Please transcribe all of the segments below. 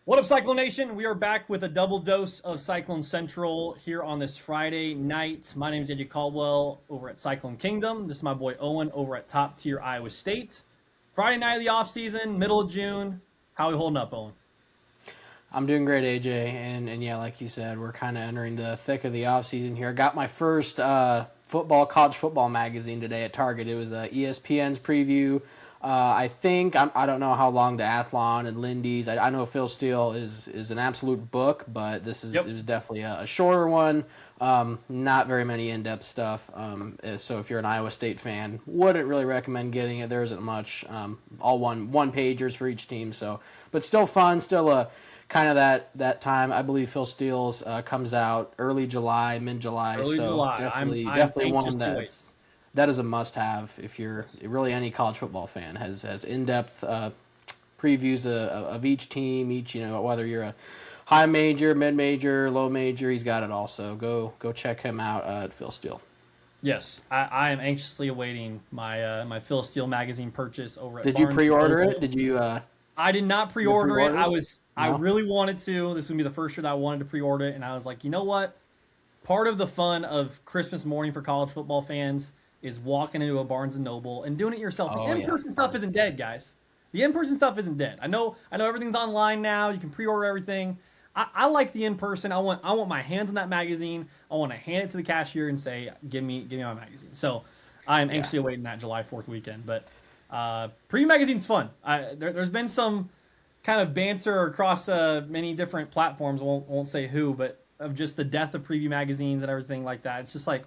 What up, Cyclone Nation? We are back with a double dose of Cyclone Central here on this Friday night. My name is AJ Caldwell over at Cyclone Kingdom. This is my boy Owen over at Top Tier Iowa State. Friday night of the off season, middle of June. How are we holding up, Owen? I'm doing great, AJ, and yeah, like you said, we're kind of entering the thick of the off season here. I got my first college football magazine today at Target. It was ESPN's preview. I don't know how long the Athlon and Lindy's. I know Phil Steele is an absolute book, but Yep. it was definitely a shorter one. Not very many in-depth stuff. So if you're an Iowa State fan, wouldn't really recommend getting it. There isn't much. All one pagers for each team. So, but still fun. Still a kind of that time. I believe Phil Steele's comes out early July, mid July. Early So July. definitely Anxious one to wait. that is a must-have if you're Yes. really any college football fan. Has in-depth previews of each team, whether you're a high major, mid major, low major, he's got it all. So go check him out at Phil Steele. Yes, I am anxiously awaiting my Phil Steele magazine purchase over at Did you Barnes& pre-order Noble. it? Did you? I did not You pre-order it. pre-order it? I No. really wanted to. This would be the first year that I wanted to pre-order it, and I was like, you know what? Part of the fun of Christmas morning for college football fans is walking into a Barnes and Noble and doing it yourself. The Oh yeah. in-person stuff isn't dead, guys. The in-person stuff isn't dead. I know everything's online now. You can pre-order everything. I like the in-person. I want my hands on that magazine. I want to hand it to the cashier and say, give me my magazine. So I am Yeah. anxiously awaiting that July 4th weekend. But preview magazine's fun. There's been some kind of banter across many different platforms. Won't say who, but of just the death of preview magazines and everything like that. It's just like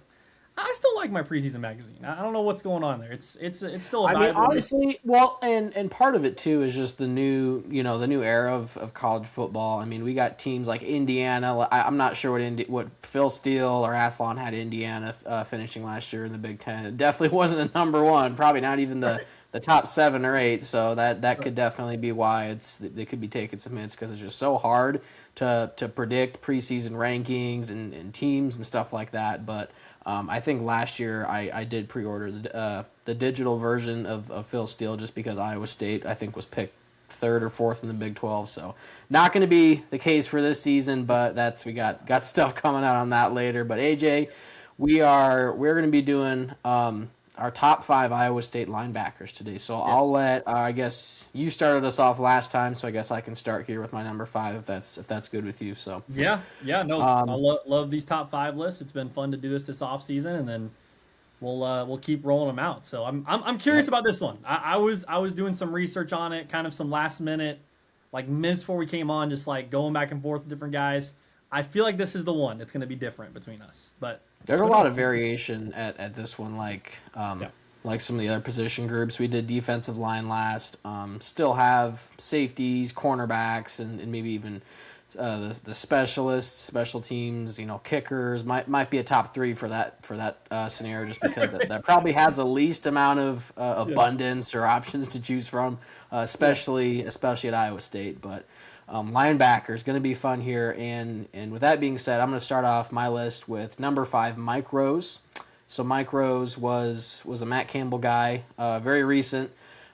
I still like my preseason magazine. I don't know what's going on there. It's still a I mean, valuable. honestly, well, and part of it too is just the new era of college football. I mean, we got teams like Indiana. I'm not sure what Phil Steele or Athlon had Indiana finishing last year in the Big Ten. It definitely wasn't a number one. Probably not even Right. the top 7 or 8. So that Right. could definitely be why they could be taking some hits because it's just so hard to predict preseason rankings and teams and stuff like that. But I think last year I did pre-order the digital version of Phil Steele just because Iowa State I think was picked third or fourth in the Big 12. So not going to be the case for this season, but we got stuff coming out on that later. But AJ, we're going to be doing our top 5 Iowa State linebackers today. So I'll Yes. let I guess you started us off last time, so I guess I can start here with my number 5 if that's good with you. So. Yeah. No, I Um, love these top five lists. It's been fun to do this off season, and then we'll keep rolling them out. So I'm curious Yep. about this one. I was doing some research on it, kind of some last minute, like minutes before we came on, just like going back and forth with different guys. I feel like this is the one that's going to be different between us. But There's a who lot of knows? variation at this one, Yeah. like some of the other position groups. We did defensive line last. Still have safeties, cornerbacks, and maybe even the specialists, special teams. Kickers might be a top 3 for that scenario, just because that probably has the least amount of Yeah. abundance or options to choose from, Yeah. especially at Iowa State, but. Linebacker is going to be fun here, and with that being said, I'm going to start off my list with number 5, Mike Rose. So Mike Rose was a Matt Campbell guy, very recent.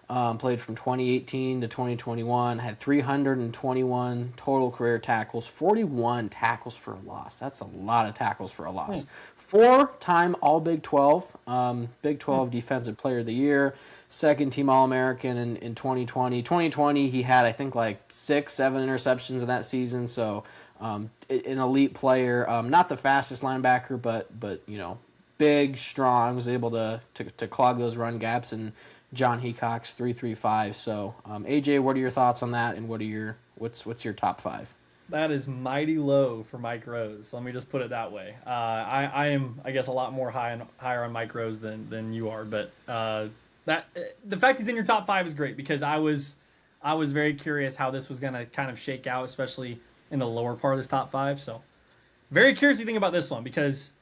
Played from 2018 to 2021. Had 321 total career tackles, 41 tackles for a loss. That's a lot of tackles for a loss. 4-time All Big 12, Big 12 Defensive Player of the Year, second team All American in 2020. 2020, he had I think like 6-7 interceptions in that season. So an elite player, not the fastest linebacker, but big, strong, was able to clog those run gaps, and John Heacock's 3.35. So AJ, what are your thoughts on that, and what's your top 5? That is mighty low for Mike Rose. Let me just put it that way. I am, I guess, a lot more higher on Mike Rose than you are. But the fact he's in your top 5 is great because I was very curious how this was going to kind of shake out, especially in the lower part of this top 5. So very curious what you think about this one because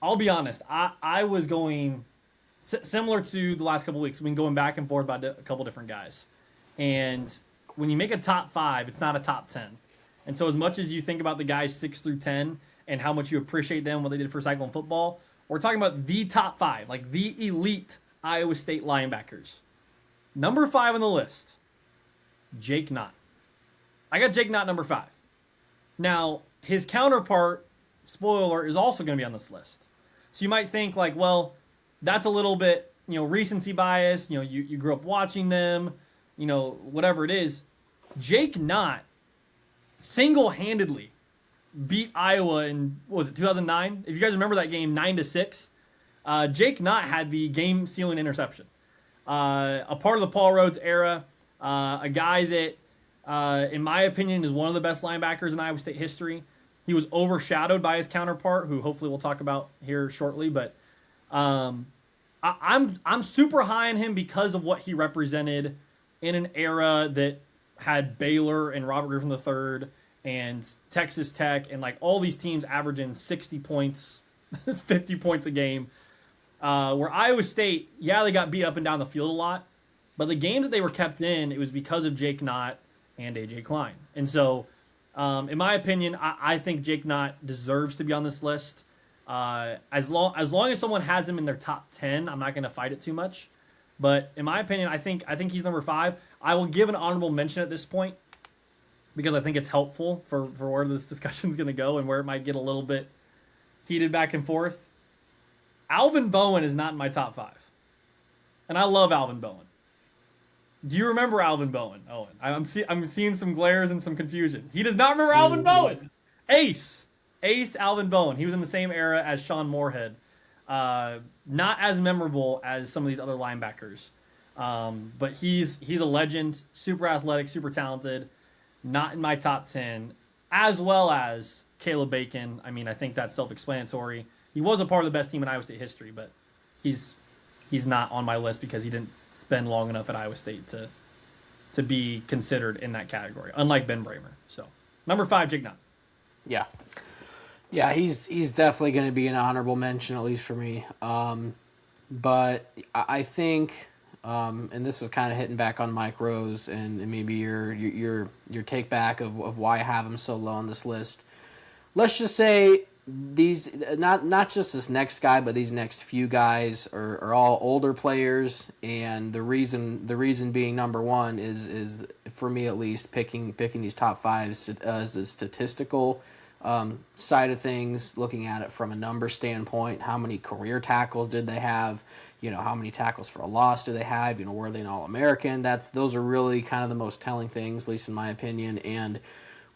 I'll be honest, I was going similar to the last couple of weeks. We've been going back and forth about a couple different guys, and when you make a top 5, it's not a top 10. And so as much as you think about the guys 6 through 10 and how much you appreciate them, what they did for Cyclone football, we're talking about the top 5, like the elite Iowa State linebackers. Number 5 on the list, Jake Knott. I got Jake Knott number 5. Now, his counterpart, spoiler alert, is also going to be on this list. So you might think like, well, that's a little bit, recency bias. You grew up watching them, whatever it is. Jake Knott single-handedly beat Iowa in, what was it, 2009? If you guys remember that game, 9-6. Jake Knott had the game-sealing interception. A part of the Paul Rhodes era, a guy that, in my opinion, is one of the best linebackers in Iowa State history. He was overshadowed by his counterpart, who hopefully we'll talk about here shortly. But I'm super high on him because of what he represented in an era that had Baylor and Robert Griffin III and Texas Tech and like all these teams averaging 60 points, 50 points a game. Where Iowa State, they got beat up and down the field a lot, but the games that they were kept in, it was because of Jake Knott and AJ Klein. And so, in my opinion, I think Jake Knott deserves to be on this list. As long as someone has him in their top 10, I'm not going to fight it too much. But in my opinion, I think he's number 5. I will give an honorable mention at this point because I think it's helpful for where this discussion is going to go and where it might get a little bit heated back and forth. Alvin Bowen is not in my top 5. And I love Alvin Bowen. Do you remember Alvin Bowen, Owen? I'm seeing some glares and some confusion. He does not remember Alvin Bowen. Ace Alvin Bowen. He was in the same era as Sean Moorhead. Not as memorable as some of these other linebackers. But he's a legend, super athletic, super talented. Not in my top 10, as well as Caleb Bacon. I mean, I think that's self-explanatory. He was a part of the best team in Iowa State history, but he's not on my list because he didn't spend long enough at Iowa State to be considered in that category, unlike Ben Bramer. So, number 5, Jake Knott. Yeah, he's definitely going to be an honorable mention, at least for me. But I think, and this is kind of hitting back on Mike Rose and maybe your take back of why I have him so low on this list. Let's just say these not just this next guy, but these next few guys are all older players, and the reason being number 1 is for me at least picking these top 5s as a statistical side of things, looking at it from a number standpoint. How many career tackles did they have? How many tackles for a loss do they have? Were they an All-American? Those are really kind of the most telling things, at least in my opinion. And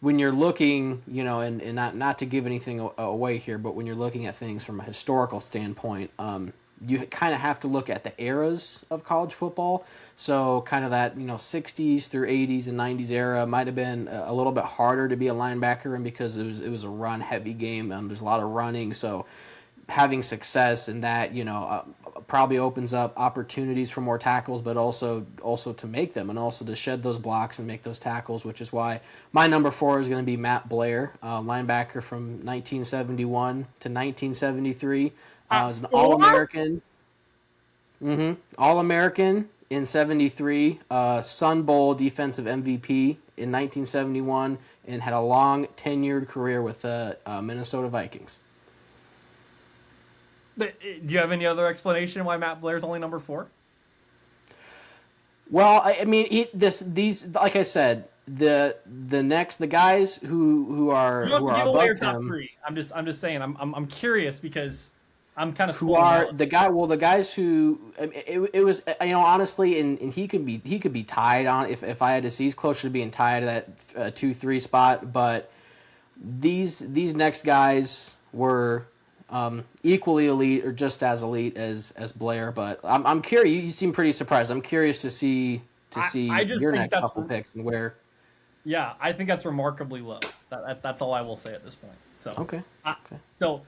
when you're looking, and not to give anything away here, but when you're looking at things from a historical standpoint, you kind of have to look at the eras of college football. So kind of that, 60s through 80s and 90s era might have been a little bit harder to be a linebacker in because it was a run-heavy game. There's a lot of running, so having success in that, probably opens up opportunities for more tackles, but also to make them and also to shed those blocks and make those tackles, which is why my number 4 is going to be Matt Blair, linebacker from 1971 to 1973. Was an All-American. All-American in 73, Sun Bowl defensive MVP in 1971, and had a long tenured career with the Minnesota Vikings. Do you have any other explanation why Matt Blair's only number 4? Well, I mean, these like I said, the guys who are above them. 3. I'm just saying. I'm curious because I'm kind of who are the guys who it was honestly, and he could be tied on if I had to see, he's closer to being tied to that 2-3 spot, but these next guys were equally elite or just as elite as Blair. But I'm curious. You seem pretty surprised. I'm curious to see your next couple picks and where. Yeah, I think that's remarkably low. That's all I will say at this point. So okay. So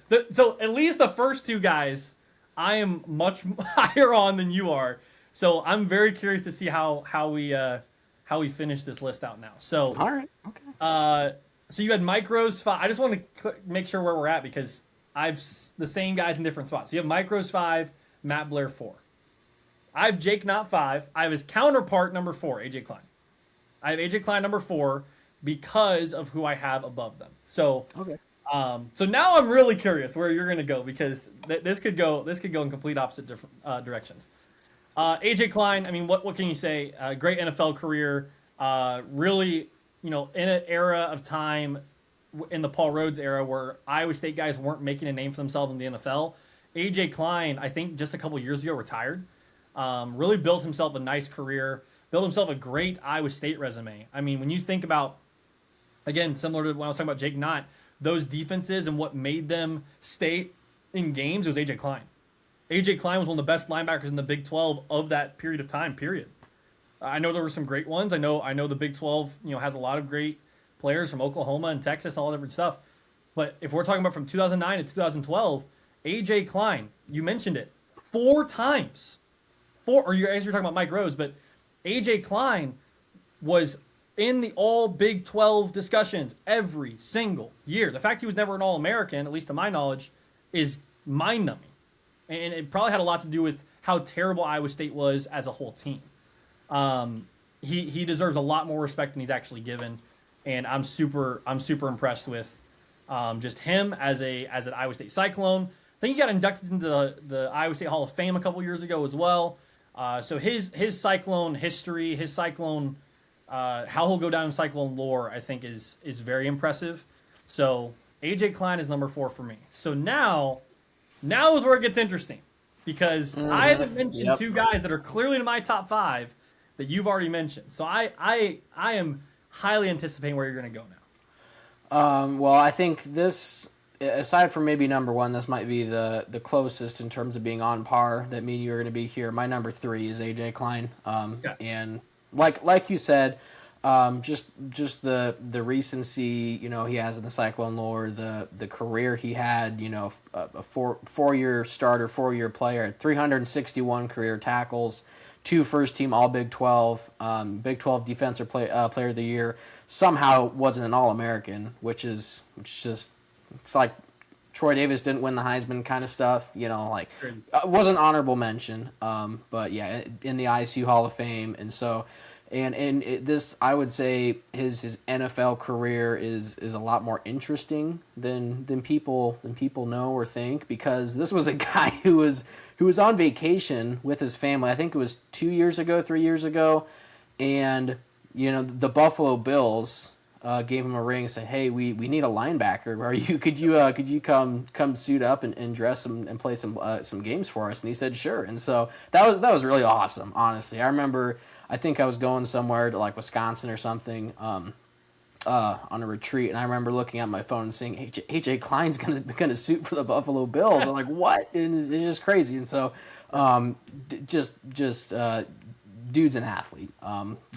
at least the first 2 guys, I am much higher on than you are. So I'm very curious to see how we finish this list out now. So all right. Okay. So you had Mike Rose 5. I just want to make sure where we're at because I've the same guys in different spots. So you have Mike Rose 5, Matt Blair 4. I have Jake Knott 5. I have his counterpart number 4, AJ Klein. I have AJ Klein number 4 because of who I have above them. So okay. So now I'm really curious where you're going to go because this could go in complete opposite different directions. AJ Klein, I mean, what can you say? Great NFL career. Really in an era of time in the Paul Rhodes era where Iowa State guys weren't making a name for themselves in the NFL, AJ Klein, I think just a couple years ago retired. Really built himself a nice career, built himself a great Iowa State resume. I mean, when you think about, again, similar to when I was talking about Jake Knott, those defenses and what made them stay in games, it was AJ Klein. AJ Klein was one of the best linebackers in the Big 12 of that period of time, period. I know there were some great ones. I know the Big 12, has a lot of great players from Oklahoma and Texas, all that different stuff. But if we're talking about from 2009 to 2012, AJ Klein, you mentioned it, 4 times. Or as you're talking about Mike Rose, but AJ Klein was in the all Big 12 discussions every single year. The fact he was never an All-American, at least to my knowledge, is mind-numbing. And it probably had a lot to do with how terrible Iowa State was as a whole team. He deserves a lot more respect than he's actually given, and I'm super impressed with just him as an Iowa State Cyclone. I think he got inducted into the Iowa State Hall of Fame a couple years ago as well. So his Cyclone history, his Cyclone, how he'll go down in Cyclone lore, I think is very impressive. So AJ Klein is number 4 for me. So now is where it gets interesting, because I haven't mentioned 2 guys that are clearly in my top 5 that you've already mentioned. So I am highly anticipating where you're going to go now. Well, I think this, aside from maybe number 1, this might be the closest in terms of being on par that me and you are going to be here. My number 3 is AJ Klein. Okay. And like you said, just the recency, he has in the Cyclone lore, the career he had, a four-year starter, 4-year player, 361 career tackles, 2 first-team All Big 12, Big 12 Defensive Player of the Year. Somehow wasn't an All-American, which just, it's like Troy Davis didn't win the Heisman kind of stuff, was an honorable mention. But yeah, in the ISU Hall of Fame, and so. And this, I would say, his NFL career is a lot more interesting than people know or think, because this was a guy who was on vacation with his family. I think it was 3 years ago, and the Buffalo Bills gave him a ring and said, "Hey, we need a linebacker. Could you come suit up and dress and play some games for us?" And he said, "Sure." And so that was really awesome. Honestly, I remember. I think I was going somewhere to like Wisconsin or something on a retreat, and I remember looking at my phone and seeing AJ Klein's gonna suit for the Buffalo Bills. I'm like, what? And it's just crazy. And so, just dude's an athlete.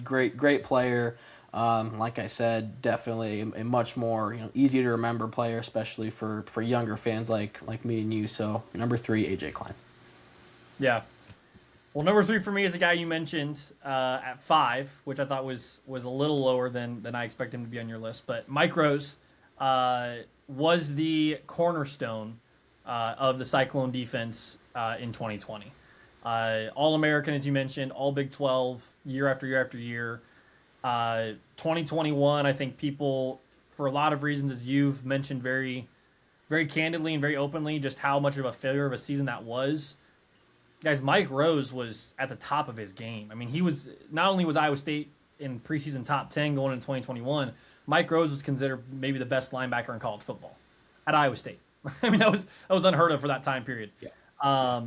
Great player. Like I said, definitely a much more easy to remember player, especially for younger fans like me and you. So number 3, AJ Klein. Yeah. Well, number 3 for me is a guy you mentioned at 5, which I thought was a little lower than I expected him to be on your list. But Mike Rose was the cornerstone of the Cyclone defense in 2020. All-American, as you mentioned, all Big 12, year after year after year. 2021, I think people, for a lot of reasons, as you've mentioned very, very candidly and very openly, just how much of a failure of a season that was. Guys, Mike Rose was at the top of his game. I mean, he was, not only was Iowa State in preseason top 10 going into 2021, Mike Rose was considered maybe the best linebacker in college football at Iowa State. I mean, that was unheard of for that time period. Yeah.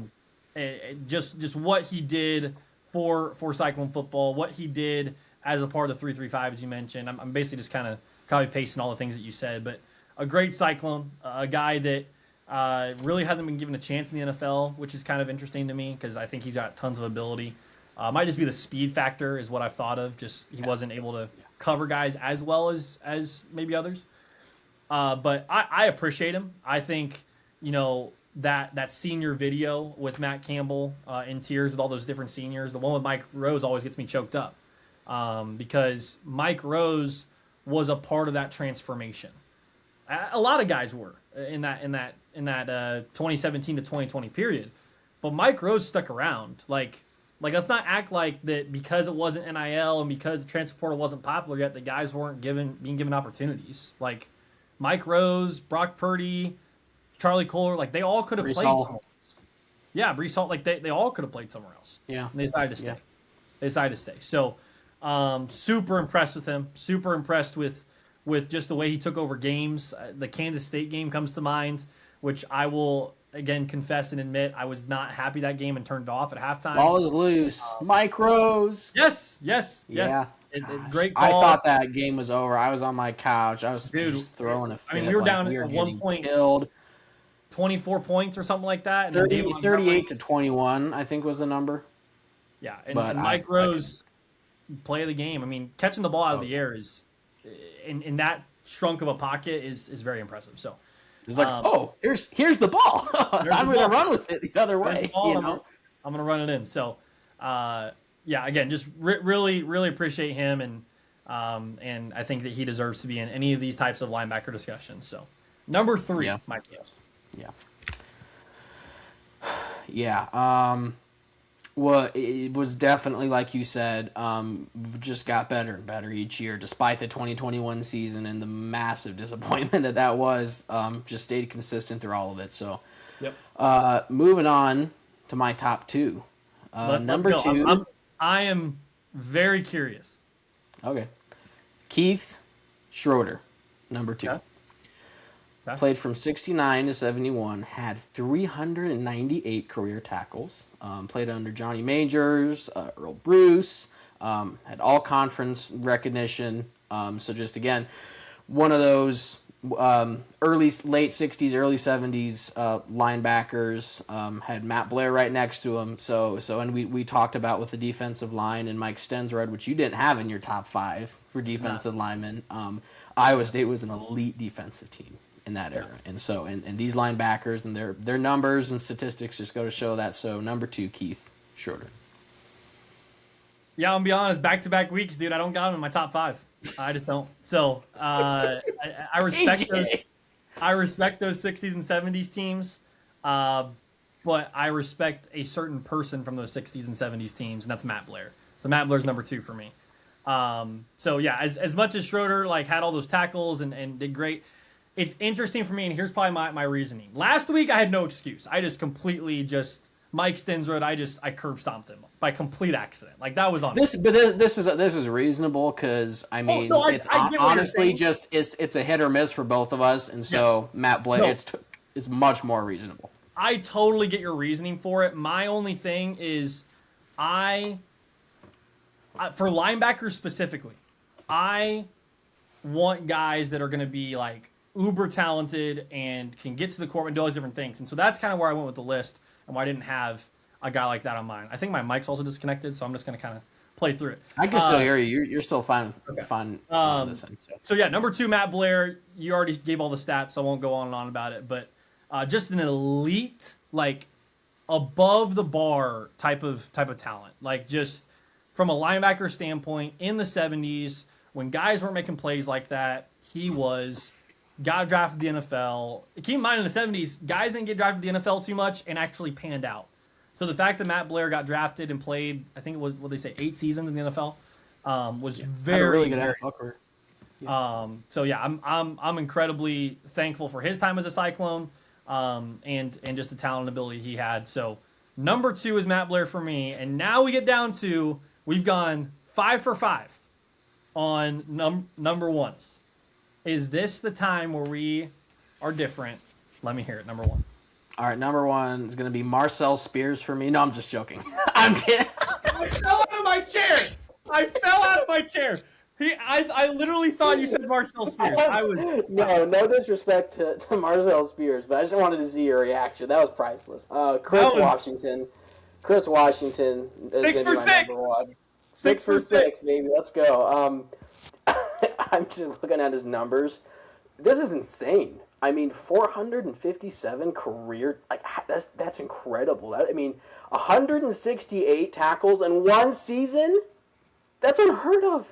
Just what he did for Cyclone football, what he did as a part of the 3-3-5, as you mentioned. I'm basically just kind of copy-pasting all the things that you said, but a great Cyclone, a guy that really hasn't been given a chance in the NFL, which is kind of interesting to me because I think he's got tons of ability. Might just be the speed factor is what I've thought of. Just he wasn't able to cover guys as well as maybe others. But I appreciate him. I think that senior video with Matt Campbell in tears with all those different seniors. The one with Mike Rose always gets me choked up because Mike Rose was a part of that transformation. A lot of guys were in that 2017 to 2020 period, but Mike Rose stuck around. Like let's not act like that because it wasn't NIL and because the transfer portal wasn't popular yet, the guys weren't being given opportunities. Like Mike Rose, Brock Purdy, Charlie Kohler, like they all could have played somewhere else. Yeah, Breece Hall, like they all could have played somewhere else. Yeah, and they decided to stay. They decided to stay. So Super impressed with him. Super impressed with just the way he took over games. The Kansas State game comes to mind, which I will again confess and admit I was not happy that game and turned it off at halftime. Ball is loose. Mike Rose. Yes. Yeah. Great I call. thought that game was over. I was on my couch. I was Dude, just throwing a fit. I mean, we were down we were at one point, killed. 24 points or something like that. And 38 to 21, I think was the number. Yeah, and Mike Rose, play of the game. I mean, catching the ball out of the air is, in that shrunk of a pocket, is very impressive. So it's like, here's the ball. I'm going to run with it the other way. I'm going to run it in. So, yeah, again, just really, really appreciate him, and I think that he deserves to be in any of these types of linebacker discussions. So, number 3, Mike Rose. Yeah. Well, it was definitely, like you said, just got better and better each year, despite the 2021 season and the massive disappointment that was. Just stayed consistent through all of it. So, moving on to my top 2. Number 2. I am very curious. Okay. Keith Schroeder, number 2. Okay. Played from 69 to 71, had 398 career tackles, played under Johnny Majors, Earl Bruce, had all conference recognition. So just, again, one of those late 60s, early 70s linebackers, had Matt Blair right next to him. And we talked about with the defensive line and Mike Stensrud, which you didn't have in your top 5 for defensive linemen. Iowa State was an elite defensive team in that era. And so, and these linebackers and their numbers and statistics just go to show that. So, number 2, Keith Schroeder. Yeah, I'm going to be honest, back-to-back weeks, dude, I don't got him in my top 5. I just don't. So, I respect those. I respect those 60s and 70s teams, but I respect a certain person from those 60s and 70s teams, and that's Matt Blair. So Matt Blair's number 2 for me. So yeah, as much as Schroeder like had all those tackles and did great, it's interesting for me, and here's probably my reasoning. Last week I had no excuse. I just completely Mike Stensrud, I curb stomped him by complete accident. Like that was on this. But this is reasonable because I mean it's honestly just it's a hit or miss for both of us, and so Matt Blair it's much more reasonable. I totally get your reasoning for it. My only thing is for linebackers specifically, I want guys that are going to be like uber talented and can get to the court and do all these different things. And so that's kind of where I went with the list and why I didn't have a guy like that on mine. I think my mic's also disconnected, so I'm just going to kind of play through it. I can still hear you. You're still fine on this end. So yeah, number 2, Matt Blair. You already gave all the stats, so I won't go on and on about it. But just an elite, like above the bar type of talent. Like just from a linebacker standpoint in the 70s, when guys weren't making plays like that, he got drafted to the NFL. Keep in mind, in the 70s, guys didn't get drafted to the NFL too much and actually panned out. So the fact that Matt Blair got drafted and played, I think it was, 8 seasons in the NFL, was very really good NFL career. So yeah, I'm incredibly thankful for his time as a Cyclone, and just the talent and ability he had. So number 2 is Matt Blair for me, and now we get down to we've gone 5 for 5 on number 1s. Is this the time where we are different? Let me hear it. Number 1. All right, number 1 is going to be Marcel Spears for me. No, I'm just joking. I'm kidding. I fell out of my chair. I literally thought you said Marcel Spears. No disrespect to Marcel Spears, but I just wanted to see your reaction. That was priceless. Chris Washington. 6 for 6. 6 for 6, baby. Let's go. I'm just looking at his numbers. This is insane. I mean, 457 career, like that's incredible. 168 tackles in one season. That's unheard of.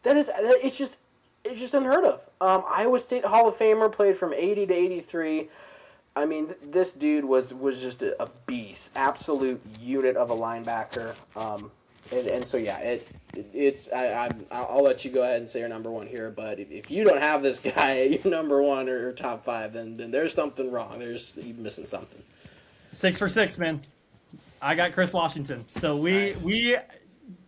It's just unheard of. Iowa State Hall of Famer, played from 80 to 83. I mean, this dude was just a beast, absolute unit of a linebacker. And so yeah, I'll let you go ahead and say your number 1 here. But if you don't have this guy at your number 1 or top 5, then there's something wrong. You're missing something. 6 for 6, man. I got Chris Washington. So we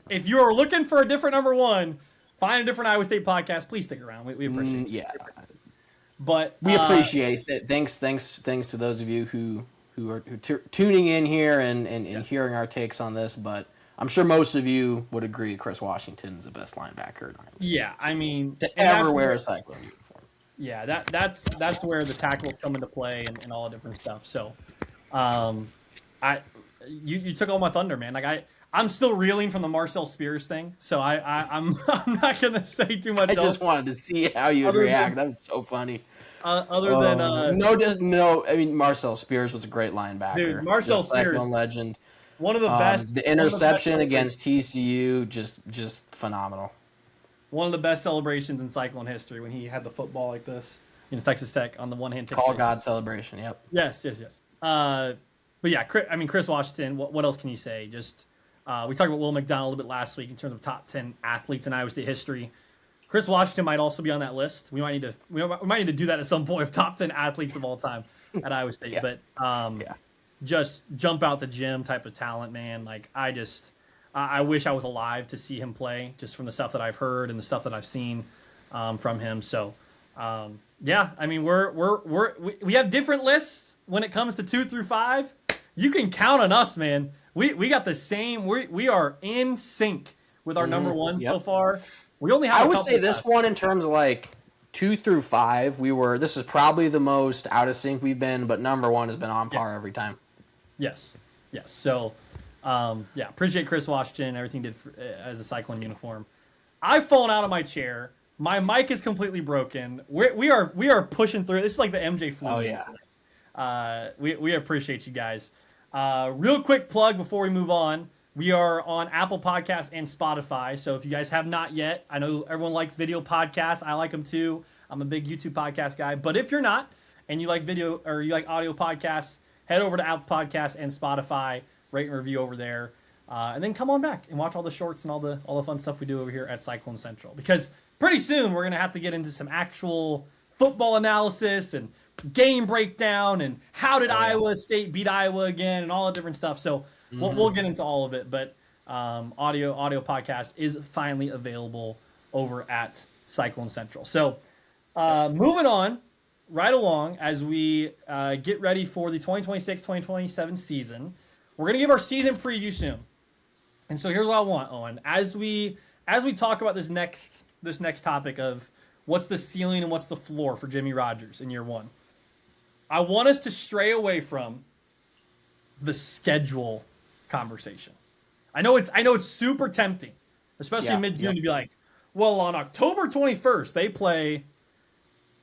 if you are looking for a different number one, find a different Iowa State podcast. Please stick around. We appreciate you. Yeah. But We appreciate it. Thanks to those of you who are tuning in here and hearing our takes on this. But I'm sure most of you would agree Chris Washington is the best linebacker in Iowa State. Yeah, I mean, to ever wear a Cyclone uniform. Yeah, that's where the tackles come into play and all different stuff. So, you took all my thunder, man. Like I'm still reeling from the Marcel Spears thing, so I'm not gonna say too much. I just wanted to see how you would react. That was so funny. Other than no. I mean, Marcel Spears was a great linebacker. Dude, Marcel Spears, Cyclone legend. One of the best. The interception against TCU, just phenomenal. One of the best celebrations in Cyclone history when he had the football like this against Texas Tech on the one-hand. Call God celebration. Yep. Yes. But yeah, Chris Washington. What else can you say? Just we talked about Will McDonald a little bit last week in terms of top 10 athletes in Iowa State history. Chris Washington might also be on that list. We might need to do that at some point of top 10 athletes of all time at Iowa State. Yeah. But just jump out the gym type of talent, man. Like I wish I was alive to see him play, just from the stuff that I've heard and the stuff that I've seen from him. So yeah, I mean we have different lists when it comes to 2 through 5. You can count on us, man. We got the same. We are in sync with our number one so far. We only have. I would say this one in terms of like 2 through 5. This is probably the most out of sync we've been, but number one has been on par every time. Yes. So, appreciate Chris Washington and everything he did as a Cyclone uniform. I've fallen out of my chair. My mic is completely broken. We are pushing through. This is like the MJ flu. Oh yeah. We appreciate you guys. Real quick plug before we move on. We are on Apple Podcasts and Spotify. So if you guys have not yet, I know everyone likes video podcasts. I like them too. I'm a big YouTube podcast guy. But if you're not and you like video or you like audio podcasts, head over to Apple Podcasts and Spotify, rate and review over there. And then come on back and watch all the shorts and all the fun stuff we do over here at Cyclone Central. Because pretty soon we're going to have to get into some actual football analysis and game breakdown and how did Iowa State beat Iowa again and all the different stuff. So we'll get into all of it. But audio podcast is finally available over at Cyclone Central. So moving on right along as we get ready for the 2026-2027 season. We're going to give our season preview soon. And so here's what I want, Owen. As we talk about this next topic of what's the ceiling and what's the floor for Jimmy Rogers in year one, I want us to stray away from the schedule conversation. I know it's super tempting, especially mid-June, to be like, well, on October 21st, they play,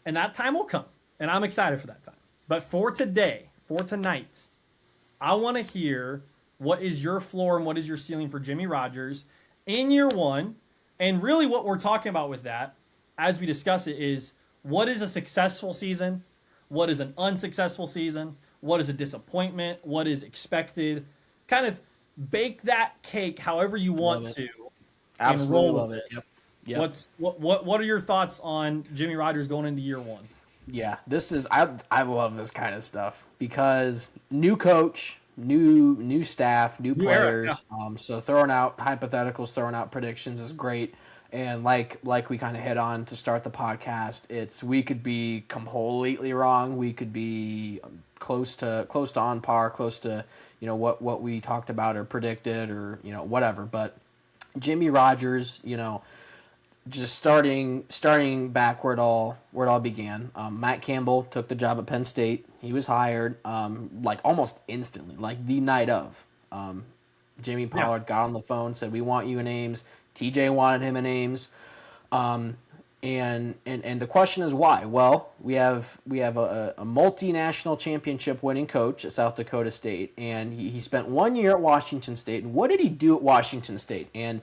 and that time will come. And I'm excited for that time. But for tonight, I want to hear what is your floor and what is your ceiling for Jimmy Rogers in year one. And really what we're talking about with that, as we discuss it, is what is a successful season? What is an unsuccessful season? What is a disappointment? What is expected? Kind of bake that cake however you want to. Absolutely love it. Yep. What are your thoughts on Jimmy Rogers going into year one? Yeah, this is I love this kind of stuff because new coach, new staff, new players. So throwing out hypotheticals, throwing out predictions is great. And like we kind of hit on to start the podcast, we could be completely wrong. We could be close to on par, close to what we talked about or predicted or whatever. But Jimmy Rogers, just starting back where it all began. Matt Campbell took the job at Penn State. He was hired like almost instantly, like the night of. Jamie Pollard got on the phone, said, "We want you in Ames." TJ wanted him in Ames. And the question is why? Well, we have a multinational championship winning coach at South Dakota State, and he spent 1 year at Washington State. And what did he do at Washington State? And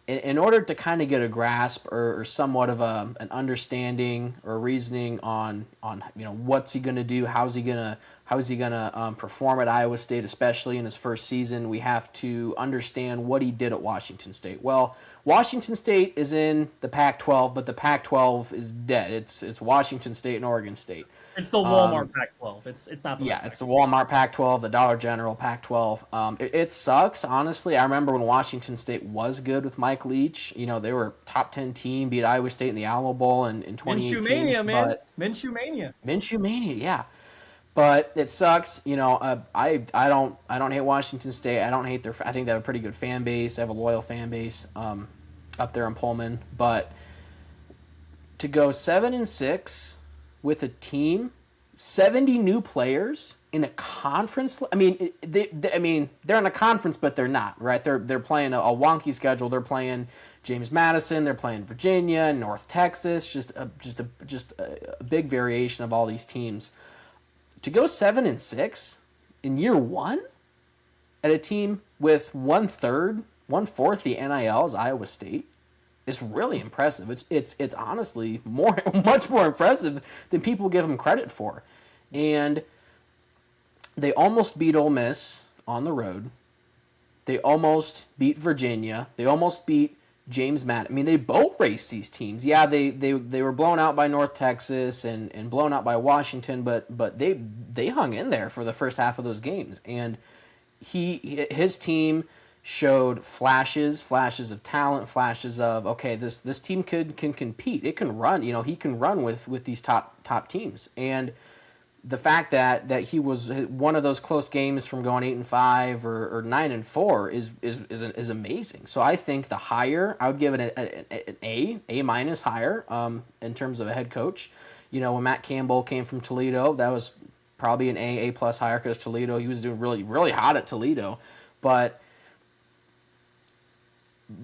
in order to kind of get a grasp or somewhat of an understanding or reasoning on what's he going to do, how's he going to How is he going to perform at Iowa State, especially in his first season? We have to understand what he did at Washington State. Well, Washington State is in the Pac-12, but the Pac-12 is dead. It's Washington State and Oregon State. It's the Walmart Pac-12. It's not the Yeah, right it's the Walmart Pac-12, the Dollar General Pac-12. It sucks, honestly. I remember when Washington State was good with Mike Leach. You know, they were top 10 team, beat Iowa State in the Alamo Bowl in 2018. Minshew Mania, man. Minshew Mania. Minshew Mania, yeah. But it sucks, you know. I don't hate Washington State. I don't hate I think they have a pretty good fan base. They have a loyal fan base up there in Pullman. But to go 7-6 with a team, 70 new players in a conference. I mean, they're in a conference, but they're not, right? They're playing a wonky schedule. They're playing James Madison. They're playing Virginia, North Texas. Just a big variation of all these teams. To go 7-6 in year one at a team with 1/4 the NIL as Iowa State is really impressive. It's honestly much more impressive than people give them credit for. And they almost beat Ole Miss on the road. They almost beat Virginia. They almost beat James Madison. I mean, they boat raced these teams. Yeah, they were blown out by North Texas and blown out by Washington, but they hung in there for the first half of those games. And his team showed flashes of talent, flashes of, okay, this team can compete. It can run. You know, he can run with these top teams. And the fact that he was one of those close games from going 8-5 or 9-4 is amazing. So I think the hire, I would give it an A- higher in terms of a head coach. You know, when Matt Campbell came from Toledo, that was probably an A+ hire because Toledo, he was doing really hot at Toledo. But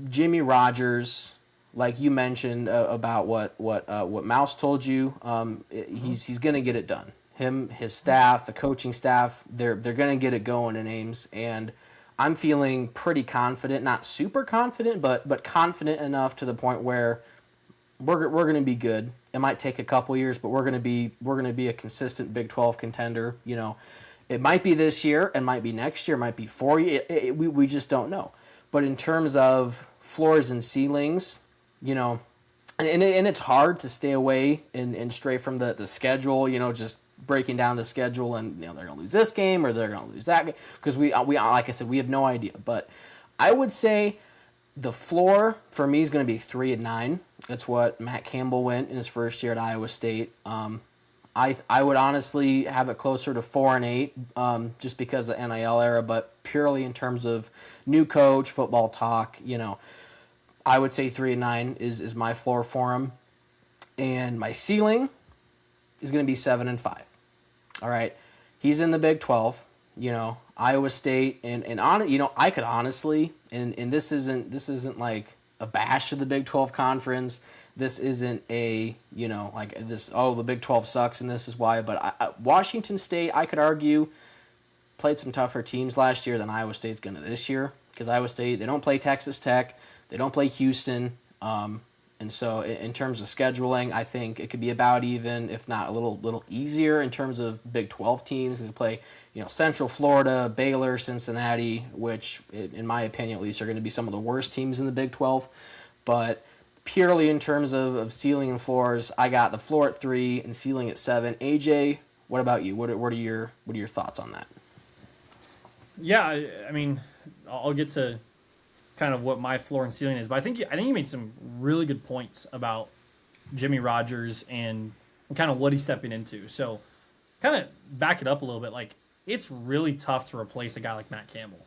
Jimmy Rogers, like you mentioned about what Mouse told you, he's going to get it done. Him, his staff, the coaching staff, they're going to get it going in Ames, and I'm feeling pretty confident, not super confident, but confident enough to the point where we're going to be good. It might take a couple years, but we're going to be a consistent Big 12 contender. You know, it might be this year, it might be next year, it might be 4 years. We just don't know. But in terms of floors and ceilings, you know, and it's hard to stay away and stray from the schedule. You know, just breaking down the schedule, and you know they're going to lose this game or they're going to lose that game because we like I said, we have no idea. But I would say the floor for me is going to be 3-9. That's what Matt Campbell went in his first year at Iowa State. I would honestly have it closer to 4-8, just because of the NIL era, but purely in terms of new coach, football talk, you know, I would say 3-9 is my floor for him, and my ceiling is going to be 7-5. All right, he's in the Big 12. You know, Iowa State, and on, you know, I could honestly, and this isn't like a bash of the Big 12 conference. This isn't a, you know, like this, oh, the Big 12 sucks and this is why. But Washington State, I could argue, played some tougher teams last year than Iowa State's going to this year. Because Iowa State, they don't play Texas Tech. They don't play Houston. And so in terms of scheduling, I think it could be about even, if not a little easier in terms of Big 12 teams. They play, you know, Central Florida, Baylor, Cincinnati, which, in my opinion at least, are going to be some of the worst teams in the Big 12. But purely in terms of ceiling and floors, I got the floor at 3 and ceiling at 7. AJ, what about you? What are your thoughts on that? Yeah, I mean, I'll get to kind of what my floor and ceiling is, but I think you made some really good points about Jimmy Rogers and kind of what he's stepping into. So, kind of back it up a little bit. Like, it's really tough to replace a guy like Matt Campbell.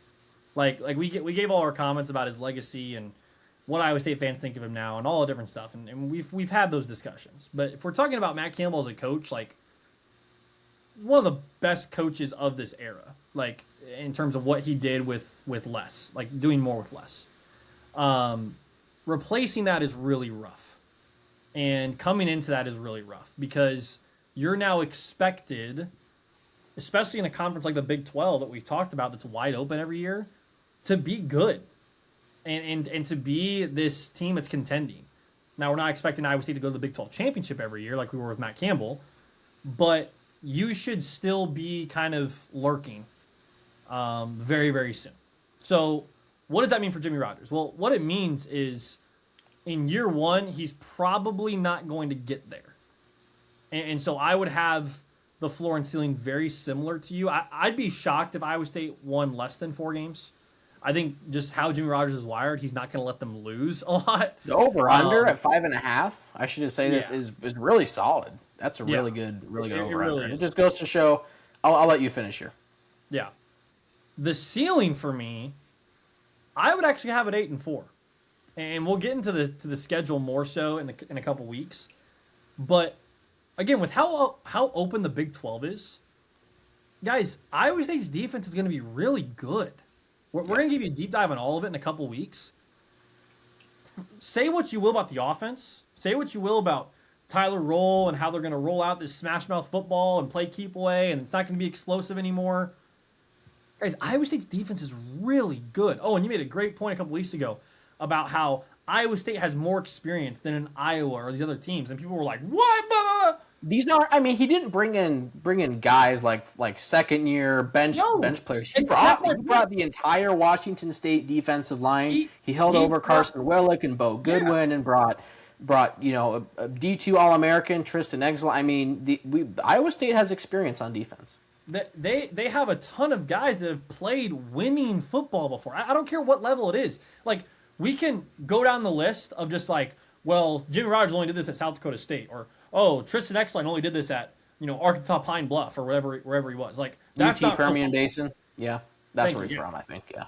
Like we gave all our comments about his legacy and what Iowa State fans think of him now and all the different stuff, and we've had those discussions. But if we're talking about Matt Campbell as a coach, like, one of the best coaches of this era, like, in terms of what he did with less, like doing more with less. Replacing that is really rough, and coming into that is really rough because you're now expected, especially in a conference like the Big 12 that we've talked about that's wide open every year, to be good and to be this team that's contending. Now, we're not expecting Iowa State to go to the Big 12 championship every year like we were with Matt Campbell, but you should still be kind of lurking very, very soon. So what does that mean for Jimmy Rogers? Well, what it means is in year one, he's probably not going to get there. And so I would have the floor and ceiling very similar to you. I'd be shocked if Iowa State won less than 4 games. I think just how Jimmy Rogers is wired, he's not going to let them lose a lot. The over-under at 5.5, I should just say this, is really solid. That's a really good over-under. Really, it just goes to show, I'll let you finish here. Yeah. The ceiling for me, I would actually have it 8-4. And we'll get into the schedule more so in a couple weeks. But again, with how open the Big 12 is, guys, Iowa State's defense is going to be really good. We're going to give you a deep dive on all of it in a couple weeks. Say what you will about the offense. Say what you will about Tyler Roll and how they're going to roll out this smash mouth football and play keep away, and it's not going to be explosive anymore. Guys, Iowa State's defense is really good. Oh, and you made a great point a couple weeks ago about how Iowa State has more experience than in Iowa or the other teams, and people were like, "What?" These are. I mean, he didn't bring in guys like second year bench players. He brought the entire Washington State defensive line. He held over Carson Willick and Bo Goodwin and brought a D2 All-American Tristan Exel. I mean, Iowa State has experience on defense. They have a ton of guys that have played winning football before. I don't care what level it is. Like, we can go down the list of just like, well, Jimmy Rogers only did this at South Dakota State, or Tristan Exline only did this at Arkansas Pine Bluff or wherever he was. Like, that's UT not Permian Basin. Yeah, that's where he's from, I think. Yeah.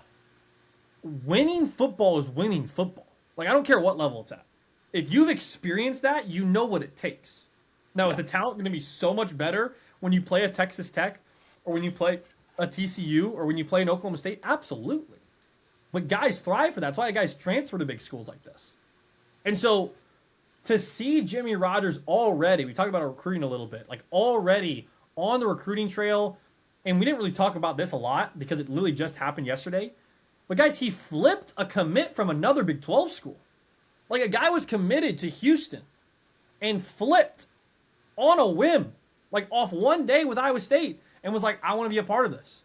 Winning football is winning football. Like, I don't care what level it's at. If you've experienced that, you know what it takes. Now, is the talent going to be so much better when you play a Texas Tech or when you play a TCU or when you play an Oklahoma State? Absolutely. But guys thrive for that. That's why guys transfer to big schools like this. And so to see Jimmy Rogers already, we talked about our recruiting a little bit, like already on the recruiting trail, and we didn't really talk about this a lot because it literally just happened yesterday. But guys, he flipped a commit from another Big 12 school. Like, a guy was committed to Houston and flipped on a whim, like off one day with Iowa State, and was like, I want to be a part of this.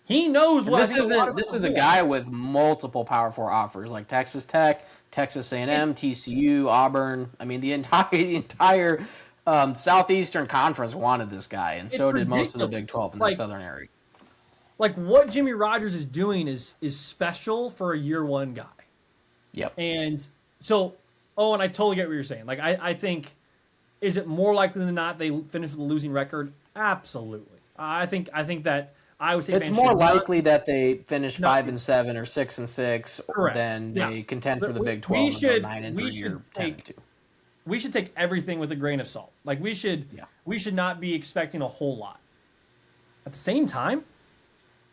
He knows what this is a guy with multiple Power 4 offers, like Texas Tech, Texas A&M, TCU, Auburn. I mean, the entire Southeastern Conference wanted this guy, and so did most of the Big 12 in the Southern area. Like, what Jimmy Rogers is doing is special for a year one guy. Yep. And so, and I totally get what you're saying. Like, I think, is it more likely than not they finish with a losing record? Absolutely. I think that Iowa State. It's more likely that they finish 5-7 or 6-6 than they contend for the Big 12 and go 9-3 or 10-2. We should take everything with a grain of salt. Like, we should not be expecting a whole lot. At the same time,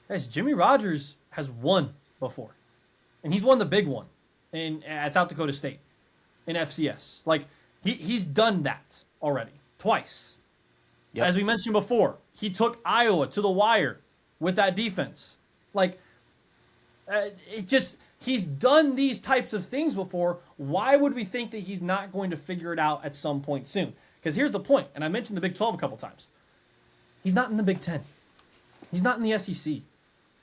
guys, Jimmy Rogers has won before, and he's won the big one at South Dakota State in FCS. Like, he's done that already twice. Yep. As we mentioned before, he took Iowa to the wire with that defense. Like, he's done these types of things before. Why would we think that he's not going to figure it out at some point soon? Because here's the point, and I mentioned the Big 12 a couple times. He's not in the Big 10. He's not in the SEC.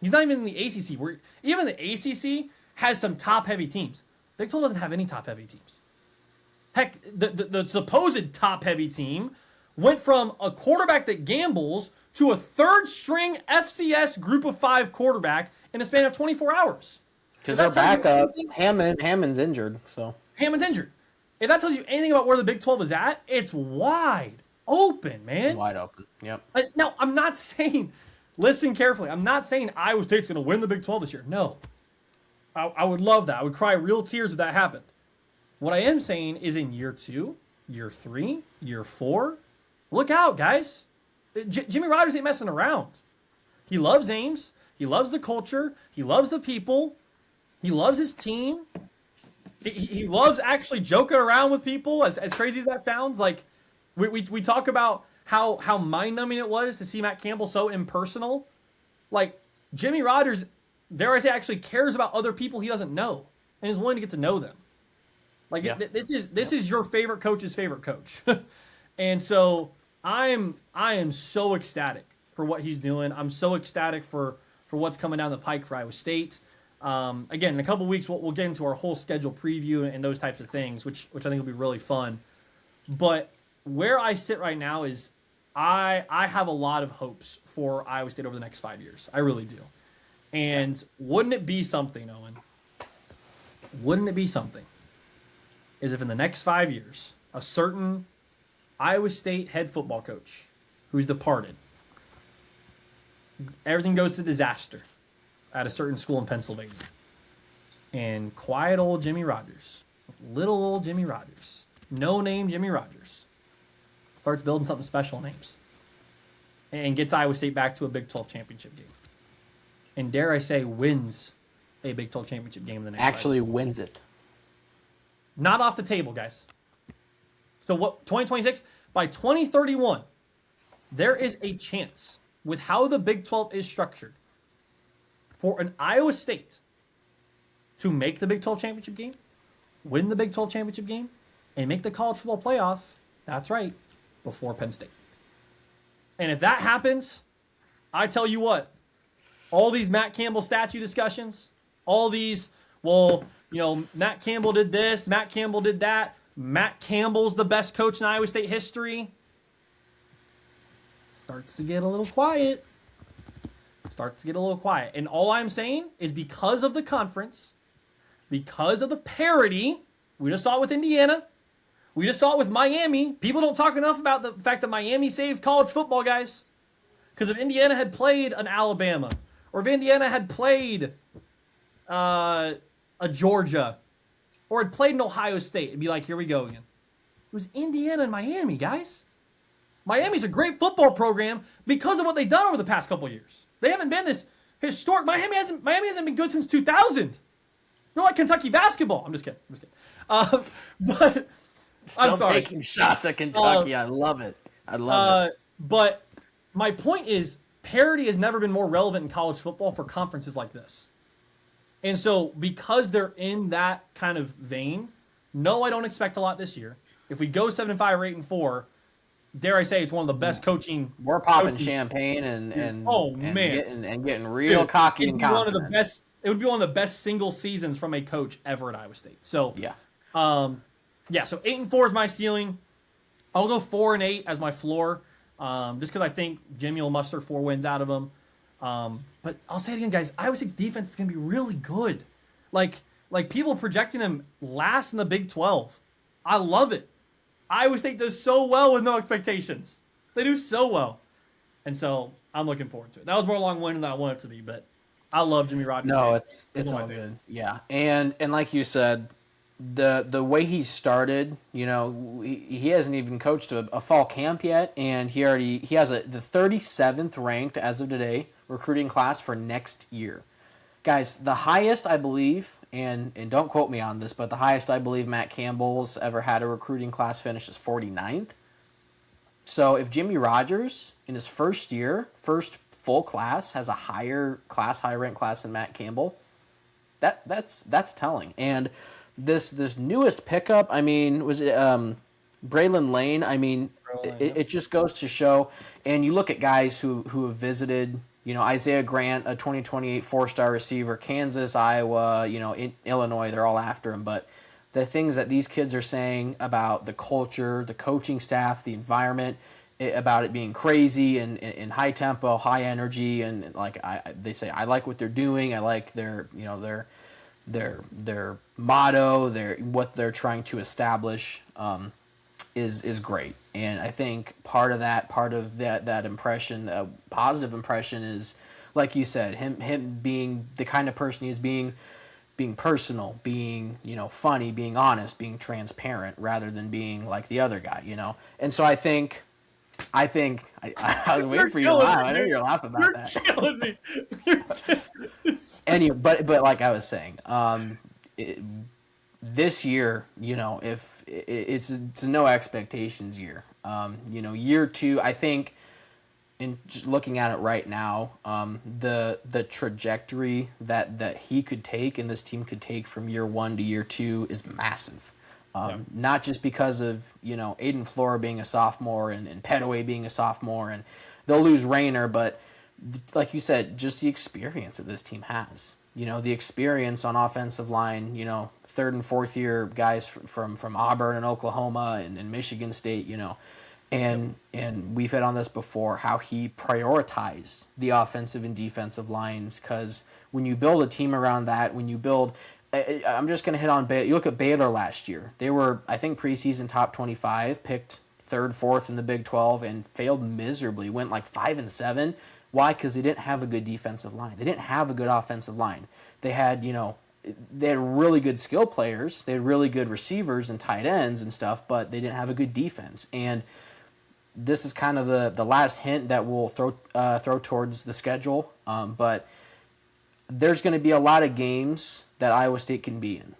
He's not even in the ACC. Even the ACC has some top-heavy teams. Big 12 doesn't have any top-heavy teams. Heck, the supposed top-heavy team went from a quarterback that gambles to a third-string FCS Group of 5 quarterback in a span of 24 hours. Because their backup, Hammond's injured. So Hammond's injured. If that tells you anything about where the Big 12 is at, it's wide open, man. Wide open, yep. Now, I'm not saying, listen carefully, I'm not saying Iowa State's going to win the Big 12 this year. No. I would love that. I would cry real tears if that happened. What I am saying is in year 2, year 3, year 4, look out, guys. Jimmy Rogers ain't messing around. He loves Ames. He loves the culture. He loves the people. He loves his team. He loves actually joking around with people, as crazy as that sounds. Like, we talk about how mind-numbing it was to see Matt Campbell so impersonal. Like, Jimmy Rogers, dare I say, actually cares about other people he doesn't know and is willing to get to know them. Like, this is your favorite coach's favorite coach. And so I am so ecstatic for what he's doing. I'm so ecstatic for what's coming down the pike for Iowa State. Again, in a couple weeks, we'll get into our whole schedule preview and those types of things, which I think will be really fun. But where I sit right now is I have a lot of hopes for Iowa State over the next 5 years. I really do. And wouldn't it be something, Owen? Wouldn't it be something? Is if in the next 5 years, a certain Iowa State head football coach who's departed, everything goes to disaster at a certain school in Pennsylvania. And quiet old Jimmy Rogers, little old Jimmy Rogers, no name Jimmy Rogers, starts building something special in Ames and gets Iowa State back to a Big 12 championship game. And dare I say, wins a Big 12 championship game in the next Actually wins it. Not off the table, guys. So what? 2026? By 2031, there is a chance with how the Big 12 is structured for an Iowa State to make the Big 12 championship game, win the Big 12 championship game, and make the college football playoff. That's right, before Penn State. And if that happens, I tell you what, all these Matt Campbell statue discussions, all these, well, you know, Matt Campbell did this, Matt Campbell did that, Matt Campbell's the best coach in Iowa State history, starts to get a little quiet. And all I'm saying is because of the conference, because of the parity, we just saw it with Indiana, we just saw it with Miami. People don't talk enough about the fact that Miami saved college football, guys. Because if Indiana had played an Alabama, or if Indiana had played a Georgia, or had played an Ohio State, it'd be like, here we go again. It was Indiana and Miami, guys. Miami's a great football program because of what they've done over the past couple years. They haven't been this historic. Miami hasn't been good since 2000. They're like Kentucky basketball. I'm just kidding. But Still I'm sorry. Taking shots at Kentucky. I love it. I love it. But my point is, parity has never been more relevant in college football for conferences like this. And so because they're in that kind of vein, no, I don't expect a lot this year. If we go 7-5 or 8-4, dare I say it's one of the best coaching. We're popping champagne and getting real cocky and confident. It would be one of the best single seasons from a coach ever at Iowa State. So yeah. So 8-4 is my ceiling. I'll go 4-8 as my floor, just because I think Jimmy will muster 4 wins out of them. But I'll say it again, guys. Iowa State's defense is going to be really good. Like people projecting them last in the Big 12. I love it. Iowa State does so well with no expectations. They do so well. And so I'm looking forward to it. That was more long-winded than I wanted it to be, but I love Jimmy Rogers. No, it's all good. Yeah. And like you said, the way he started, you know, he hasn't even coached a fall camp yet, and he has the 37th ranked as of today recruiting class for next year. Guys, the highest I believe, and don't quote me on this, but the highest I believe Matt Campbell's ever had a recruiting class finish is 49th. So if Jimmy Rogers in his first year, first full class, has a higher ranked class than Matt Campbell, that's telling. And this newest pickup, I mean, was it Braylon Lane? I mean, it just goes to show. And you look at guys who have visited, you know, Isaiah Grant, a 2028 4-star receiver, Kansas, Iowa, you know, Illinois, they're all after him. But the things that these kids are saying about the culture, the coaching staff, the environment, about it being crazy and high tempo, high energy, and like they say, I like what they're doing. I like their motto, what they're trying to establish is great. And I think part of that impression, positive impression, is like you said, him being the kind of person he is, being personal, being, you know, funny, being honest, being transparent, rather than being like the other guy, you know. And so I think I was waiting for you to laugh. I know you're laughing about that. You're killing me. Anyway, but like I was saying, this year, you know, if it's a no expectations year, you know, year 2, I think, in just looking at it right now, the trajectory that he could take and this team could take from year 1 to year 2 is massive. Yeah. Not just because of, Aiden Flora being a sophomore and Petaway being a sophomore, and they'll lose Rayner, but like you said, just the experience that this team has. The experience on offensive line, third and fourth year guys from Auburn and Oklahoma and Michigan State, and we've hit on this before, how he prioritized the offensive and defensive lines, because when you build a team around that, when you build, I'm just going to hit on Baylor. You look at Baylor last year. They were, I think, preseason top 25, picked third, fourth in the Big 12, and failed miserably. Went like 5-7. Why? Because they didn't have a good defensive line. They didn't have a good offensive line. They had, they had really good skill players. They had really good receivers and tight ends and stuff, but they didn't have a good defense. And this is kind of the last hint that we'll throw towards the schedule. But there's going to be a lot of games that Iowa State can be in.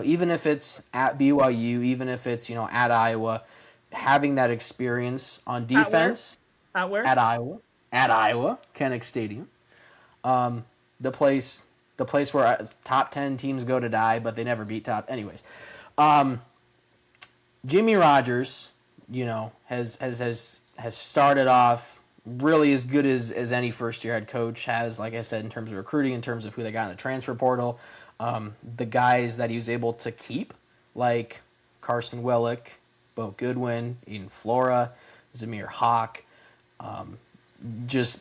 Even if it's at BYU, even if it's, at Iowa, having that experience on defense. At where? At Iowa. At Iowa, Kinnick Stadium. The place where top 10 teams go to die, but they never beat top. Anyways, Jimmy Rogers, has started off really as good as any first-year head coach has, like I said, in terms of recruiting, in terms of who they got in the transfer portal. The guys that he was able to keep, like Carson Willick, Bo Goodwin, Eden Flora, Zamir Hawk, it's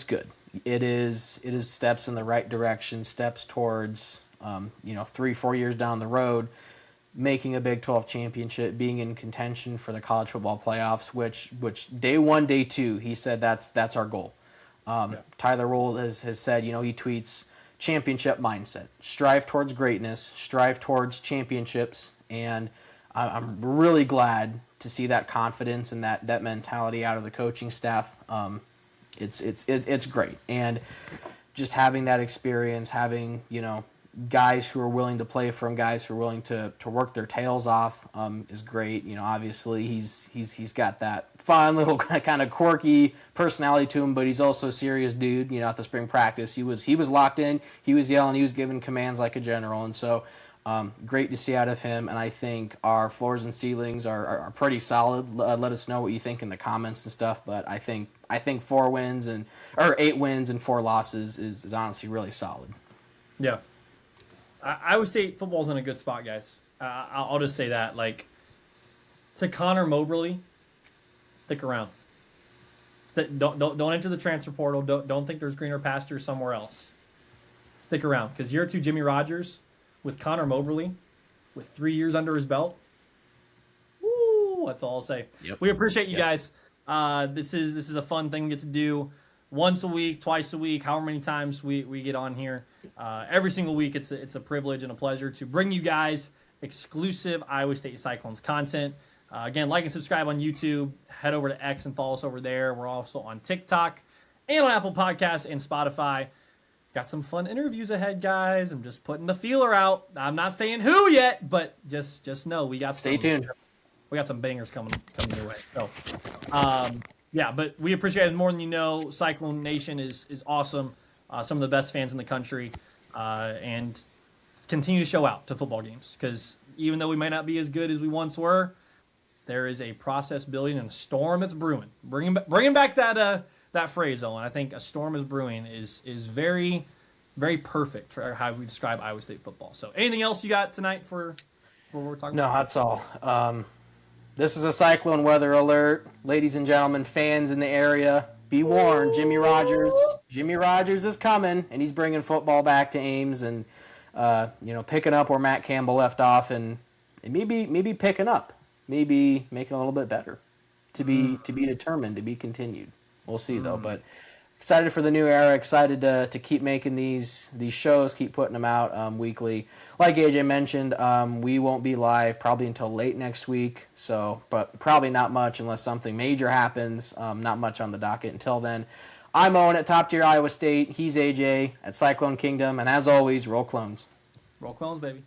good. It is steps in the right direction, steps towards 3-4 years down the road, making a Big 12 championship, being in contention for the college football playoffs, which day one, day two, he said that's our goal. Tyler Roll has said, he tweets championship mindset, strive towards greatness, strive towards championships, and I'm really glad to see that confidence and that mentality out of the coaching staff. It's great, and just having that experience, having guys who are willing to play for him, guys who are willing to work their tails off, is great. Obviously he's got that fun little kind of quirky personality to him, but he's also a serious dude. At the spring practice, he was locked in, he was yelling, he was giving commands like a general, and so. Great to see out of him, and I think our floors and ceilings are pretty solid. Let us know what you think in the comments and stuff. But I think 8 wins and 4 losses is honestly really solid. Yeah, Iowa State football's in a good spot, guys. I'll just say that. Like, to Connor Moberly, stick around. Don't enter the transfer portal. Don't think there's greener pastures somewhere else. Stick around, because year 2 Jimmy Rogers. With Connor Moberly, with 3 years under his belt, woo, that's all I'll say. Yep. We appreciate you guys. This is a fun thing we get to do once a week, twice a week, however many times we get on here. Every single week, it's a privilege and a pleasure to bring you guys exclusive Iowa State Cyclones content. Again, like and subscribe on YouTube. Head over to X and follow us over there. We're also on TikTok and on Apple Podcasts and Spotify. Got some fun interviews ahead, guys. I'm just putting the feeler out. I'm not saying who yet, but just know we got Stay tuned. We got some bangers coming your way. So, but we appreciate it more than you know. Cyclone Nation is awesome. Some of the best fans in the country, and continue to show out to football games, because even though we might not be as good as we once were, there is a process building and a storm that's brewing. Bringing back that phrase, Owen. I think a storm is brewing is very, very perfect for how we describe Iowa State football. So, anything else you got tonight for what we're talking about? No, that's all. This is a cyclone weather alert. Ladies and gentlemen, fans in the area, be warned. Jimmy Rogers is coming, and he's bringing football back to Ames, and picking up where Matt Campbell left off, and maybe picking up, maybe making a little bit better. To be determined, to be continued. We'll see, though. But excited for the new era. Excited to keep making these shows, keep putting them out weekly. Like AJ mentioned, we won't be live probably until late next week. So, but probably not much unless something major happens. Not much on the docket until then. I'm Owen at Top Tier Iowa State. He's AJ at Cyclone Kingdom. And as always, roll clones. Roll clones, baby.